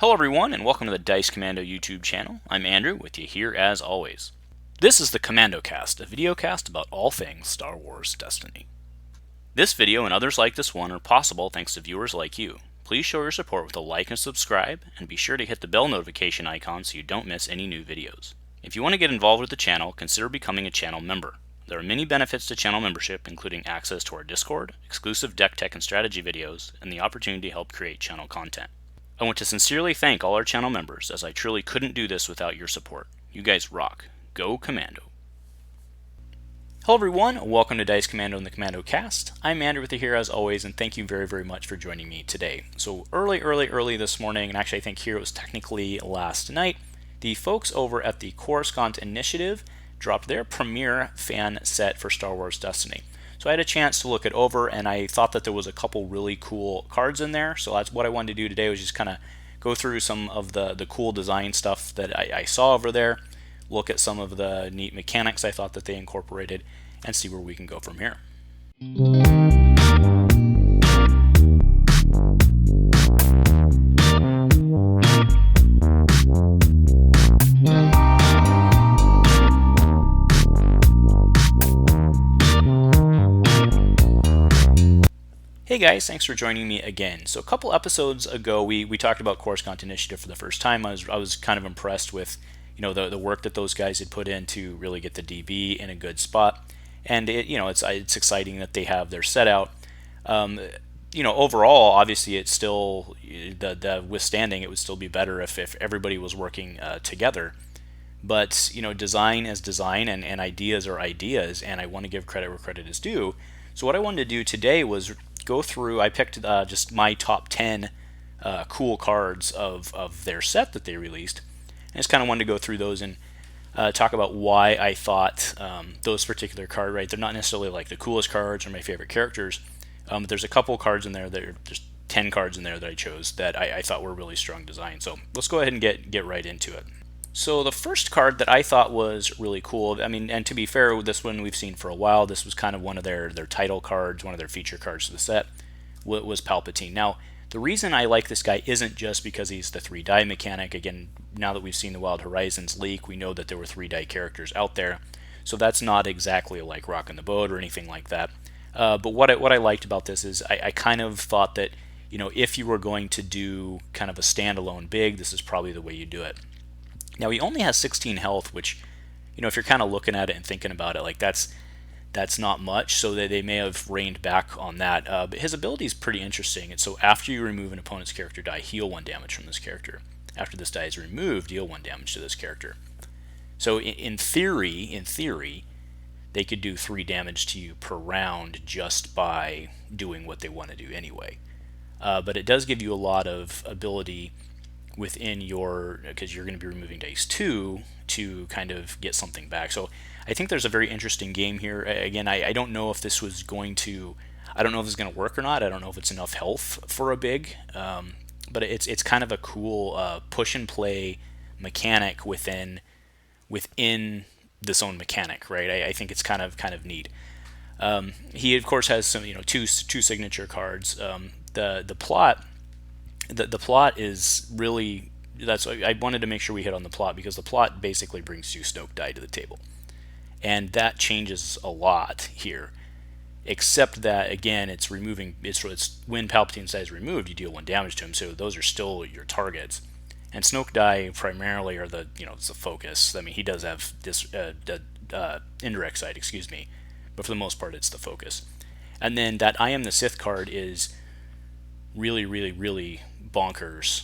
Hello everyone, and welcome to the Dice Commando YouTube channel. I'm Andrew, with you here as always. This is the Commando Cast, a video cast about all things Star Wars Destiny. This video and others like this one are possible thanks to viewers like you. Please show your support with a like and subscribe, and be sure to hit the bell notification icon so you don't miss any new videos. If you want to get involved with the channel, consider becoming a channel member. There are many benefits to channel membership, including access to our Discord, exclusive deck tech and strategy videos, and the opportunity to help create channel content. I want to sincerely thank all our channel members, as I truly couldn't do this without your support. You guys rock. Go Commando. Hello everyone, welcome to Dice Commando and the Commando Cast. I'm Andrew with you here as always, and thank you very much for joining me today. So early this morning, and actually I think here it was technically last night, the folks over at the Coruscant Initiative dropped their premiere fan set for Star Wars Destiny. So I had a chance to look it over, and I thought that there was a couple really cool cards in there. So that's what I wanted to do today, was just kind of go through some of the cool design stuff that I saw over there, look at some of the neat mechanics I thought that they incorporated, and see where we can go from here. Hey guys, thanks for joining me again. So a couple episodes ago, we talked about Coruscant Initiative for the first time. I was kind of impressed with the work that those guys had put in to really get the DB in a good spot, and it's exciting that they have their set out. Overall, obviously, it's still the withstanding. It would still be better if everybody was working together. But design is design, and ideas are ideas, and I want to give credit where credit is due. So what I wanted to do today was go through. I picked just my top 10 cool cards of their set that they released. I just kind of wanted to go through those and talk about why I thought those particular cards, right? They're not necessarily like the coolest cards or my favorite characters. But there's a couple cards in there that are just 10 cards in there that I chose that I thought were really strong design. So let's go ahead and get right into it. So the first card that I thought was really cool, and to be fair, this one we've seen for a while. This was kind of one of their title cards, one of their feature cards to the set, was Palpatine. Now, the reason I like this guy isn't just because he's the 3-die mechanic. Again, now that we've seen the Wild Horizons leak, we know that there were 3-die characters out there. So that's not exactly like rocking the boat or anything like that. But what I liked about this is I kind of thought that, if you were going to do kind of a standalone big, this is probably the way you do it. Now, he only has 16 health, which, if you're kind of looking at it and thinking about it, like that's not much, so that they may have reined back on that. But his ability is pretty interesting. And so after you remove an opponent's character die, heal 1 damage from this character. After this die is removed, deal 1 damage to this character. So in theory, they could do 3 damage to you per round just by doing what they want to do anyway. But it does give you a lot of ability within because you're going to be removing dice 2 to kind of get something back. So I think there's a very interesting game here. Again, I don't know if this was going to, I don't know if it's going to work or not. I don't know if it's enough health for a big, but it's kind of a cool push and play mechanic within this own mechanic, right? I think it's kind of neat. He of course has some two signature cards. The plot. The plot is really, I wanted to make sure we hit on the plot, because the plot basically brings you Snoke die to the table, and that changes a lot here, except that again it's when Palpatine's die is removed, you deal 1 damage to him, so those are still your targets. And Snoke die primarily are it's the focus. He does have this indirect side, but for the most part it's the focus. And then that I Am the Sith card is really bonkers,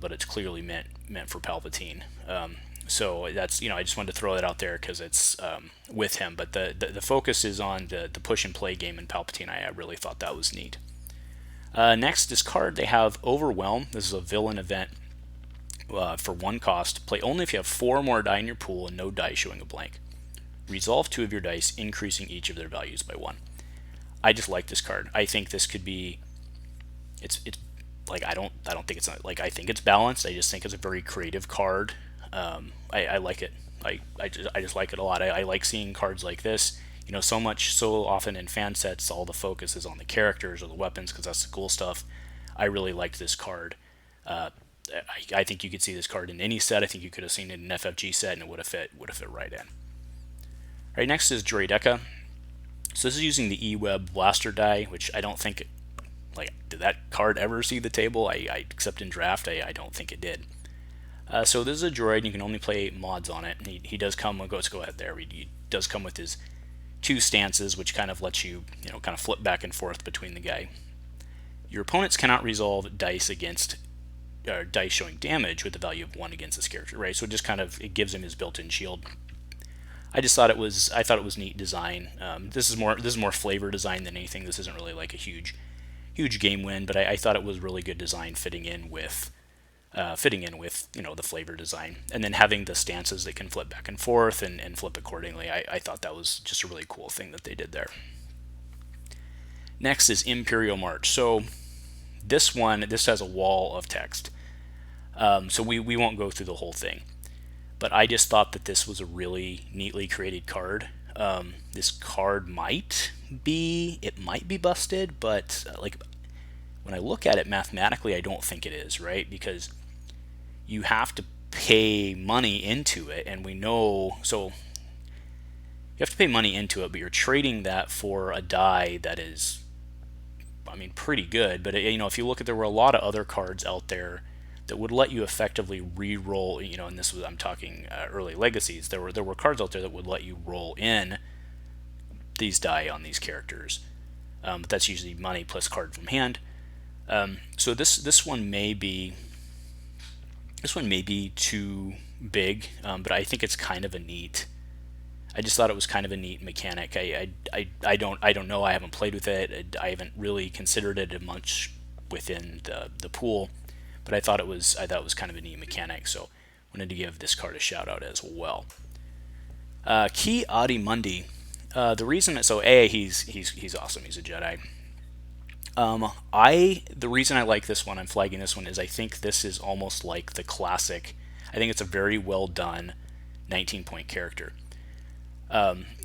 but it's clearly meant for Palpatine. So that's, I just wanted to throw that out there because it's with him. But the focus is on the push and play game in Palpatine. I really thought that was neat. Next, this card, they have Overwhelm. This is a villain event for 1 cost. Play only if you have 4 more die in your pool and no die showing a blank. Resolve 2 of your dice, increasing each of their values by 1. I just like this card. I think this could be. It's like I don't think it's not, like, I think it's balanced. I just think it's a very creative card. I like it. I just like it a lot. I like seeing cards like this. So often in fan sets, all the focus is on the characters or the weapons, because that's the cool stuff. I really liked this card. I think you could see this card in any set. I think you could have seen it in an FFG set, and it would have fit right in. All right, next is Jedi Deca. So this is using the E-Web Blaster die, which I don't think, like, did that card ever see the table? Except in draft, I don't think it did. So this is a droid. You can only play mods on it. He does come. Let's go ahead there. He does come with his 2 stances, which kind of lets you, kind of flip back and forth between the guy. Your opponents cannot resolve dice against dice showing damage with the value of 1 against this character, right? So it gives him his built-in shield. I thought it was neat design. This is more flavor design than anything. This isn't really like a huge game win, but I thought it was really good design fitting in with the flavor design, and then having the stances that can flip back and forth and flip accordingly. I thought that was just a really cool thing that they did there. Next is Imperial March. So this has a wall of text. So we won't go through the whole thing, but I just thought that this was a really neatly created card. This card might be busted, but when I look at it mathematically, I don't think it is, right? Because you have to pay money into it, and we know, so you have to pay money into it, but you're trading that for a die that is, pretty good. But if you look at, there were a lot of other cards out there that would let you effectively re-roll, and I'm talking early legacies. There were cards out there that would let you roll in these die on these characters, but that's usually money plus card from hand. So this one may be too big, but I think it's kind of a neat. I just thought it was kind of a neat mechanic. I don't know. I haven't played with it. I haven't really considered it much within the pool, but I thought it was kind of a neat mechanic. So wanted to give this card a shout out as well. Ki Adi Mundi. The reason he's awesome. He's a Jedi. The reason I like this one, I'm flagging this one, is I think this is almost like the classic. I think it's a very well done 19-point character.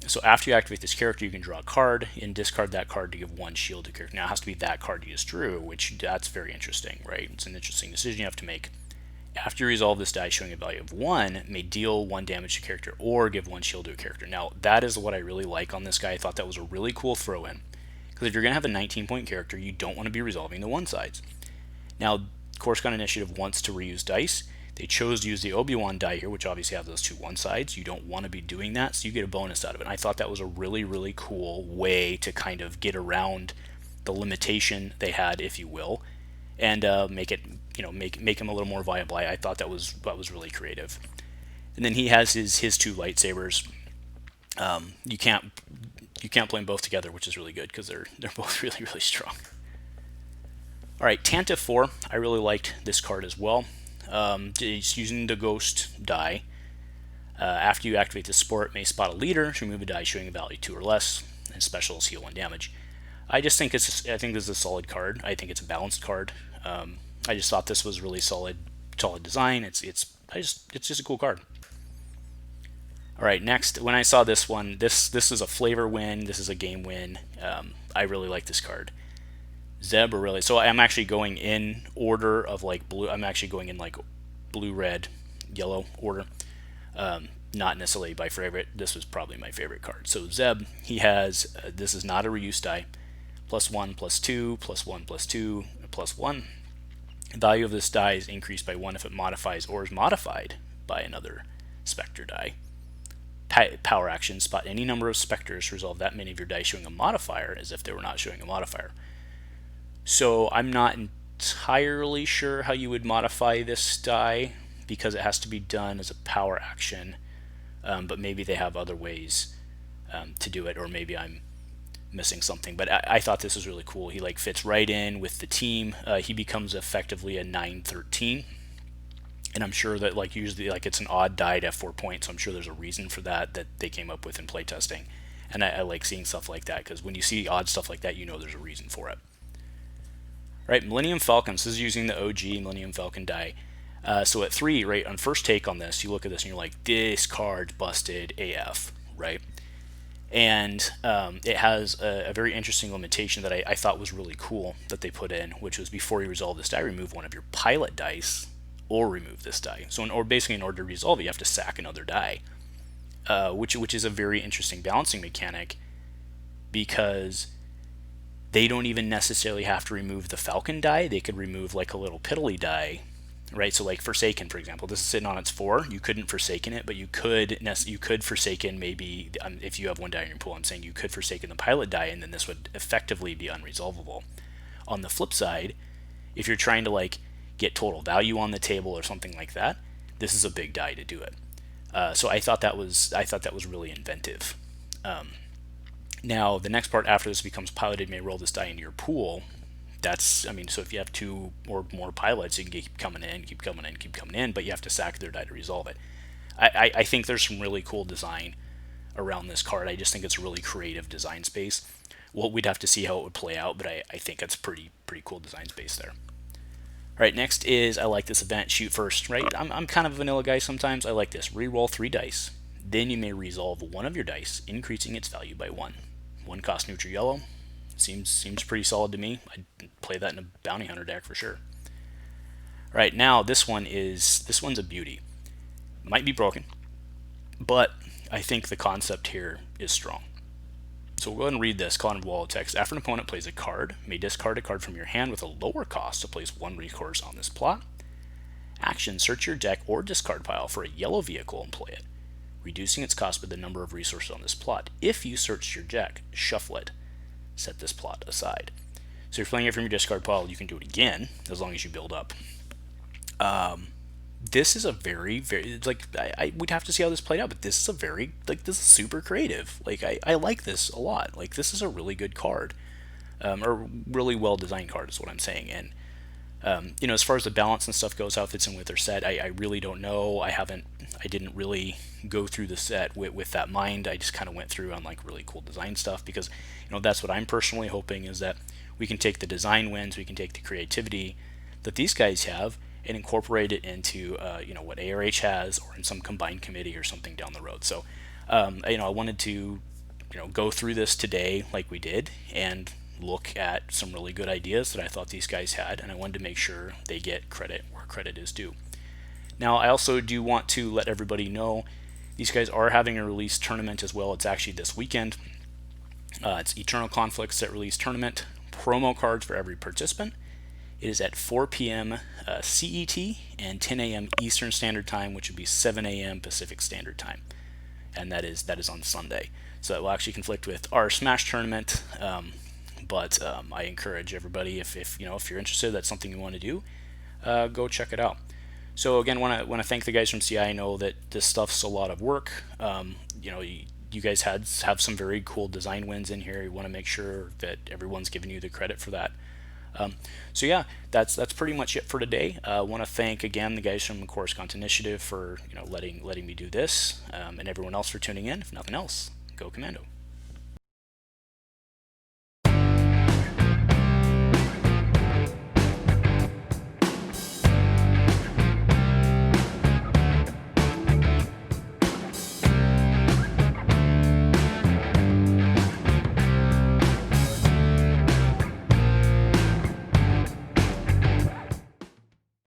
So after you activate this character, you can draw a card and discard that card to give 1 shield to the character. Now it has to be that card you just drew, which that's very interesting, right? It's an interesting decision you have to make. After you resolve this die showing a value of 1, may deal 1 damage to a character or give 1 shield to a character. Now that is what I really like on this guy. I thought that was a really cool throw-in. Because if you're going to have a 19-point character, you don't want to be resolving the 1 sides. Now, Coruscant Initiative wants to reuse dice. They chose to use the Obi-Wan die here, which obviously have those 2 1 sides. You don't want to be doing that, so you get a bonus out of it. And I thought that was a really, really cool way to kind of get around the limitation they had, if you will, and make him a little more viable. I thought that was really creative. And then he has his 2 lightsabers. You can't play them both together, which is really good because they're both really, really strong. All right, Tantive 4. I really liked this card as well. It's using the Ghost die. After you activate the sport, it may spot a leader to remove a die showing a value 2 or less, and specials heal 1 damage. I think this is a solid card. I think it's a balanced card. I just thought this was really solid design. It's just a cool card. All right, next, when I saw this one, this is a flavor win. This is a game win. I really like this card. Zeb, so I'm actually going in order of blue. I'm actually going in blue, red, yellow order. Not necessarily by favorite. This was probably my favorite card. So Zeb, he has, this is not a reuse die. +1, +2, +1, +2, +1. The value of this die is increased by 1 if it modifies or is modified by another Spectre die. Power action, spot any number of Spectres to resolve that many of your dice showing a modifier as if they were not showing a modifier. So I'm not entirely sure how you would modify this die because it has to be done as a power action, but maybe they have other ways to do it, or maybe I'm missing something. But I thought this was really cool. He fits right in with the team. He becomes effectively a 9/13, and I'm sure that usually it's an odd die to have 4 points. So I'm sure there's a reason for that they came up with in playtesting, and I like seeing stuff like that because when you see odd stuff like that, there's a reason for it. Right, Millennium Falcon. So this is using the OG Millennium Falcon die. So at 3, right, on first take on this, you look at this and you're like, this card's busted AF, right? And it has a very interesting limitation that I thought was really cool that they put in, which was before you resolve this die, remove 1 of your pilot dice or remove this die. So basically in order to resolve it, you have to sack another die, which is a very interesting balancing mechanic, because they don't even necessarily have to remove the Falcon die. They could remove like a little piddly die, right? So like Forsaken, for example, this is sitting on its 4. You couldn't Forsaken it, but you could Forsaken maybe, if you have one die in your pool, I'm saying you could Forsaken the pilot die, and then this would effectively be unresolvable. On the flip side, if you're trying to like get total value on the table or something like that, this is a big die to do it. So I thought that was really inventive. Now, the next part after this becomes piloted may roll this die into your pool. So if you have 2 or more pilots, you can keep coming in, but you have to sack their die to resolve it. I think there's some really cool design around this card. I just think it's a really creative design space. Well, we'd have to see how it would play out, but I think it's pretty cool design space there. All right, next is, I like this event, shoot first, right? I'm kind of a vanilla guy sometimes. I like this. Reroll 3 dice. Then you may resolve one of your dice, increasing its value by 1. 1 cost neutral yellow. Seems pretty solid to me. I'd play that in a bounty hunter deck for sure. All right, now this one's a beauty. Might be broken, but I think the concept here is strong. So we'll go ahead and read this. Condom Wall text. After an opponent plays a card, may discard a card from your hand with a lower cost to place 1 recourse on this plot. Action, search your deck or discard pile for a yellow vehicle and play it, reducing its cost by the number of resources on this plot. If you search your deck, shuffle it. Set this plot aside. So if you're playing it from your discard pile, you can do it again, as long as you build up. This is a very, very, like, I would have to see how this played out, but this is a very, like, this is super creative. Like, I like this a lot. Like, this is a really good card. Or really well-designed card is what I'm saying. And, as far as the balance and stuff goes, how it fits in with their set, I really don't know. I didn't really go through the set with that mind. I just kind of went through on like really cool design stuff, because that's what I'm personally hoping, is that we can take the design wins, we can take the creativity that these guys have and incorporate it into what ARH has, or in some combined committee or something down the road. So I wanted to go through this today like we did, and look at some really good ideas that I thought these guys had, and I wanted to make sure they get credit where credit is due. Now, I also do want to let everybody know these guys are having a release tournament as well. It's actually this weekend. It's Eternal Conflict Set Release Tournament. Promo cards for every participant. It is at 4 p.m. CET and 10 a.m. Eastern Standard Time, which would be 7 a.m. Pacific Standard Time, and that is on Sunday. So that will actually conflict with our Smash tournament. But I encourage everybody, if you're interested, that's something you want to do, go check it out. So again, want to thank the guys from CI. I know that this stuff's a lot of work. You guys have some very cool design wins in here. You want to make sure that everyone's giving you the credit for that. So yeah, that's pretty much it for today. I want to thank again the guys from the Coruscant Initiative for letting me do this, and everyone else for tuning in. If nothing else, go Commando.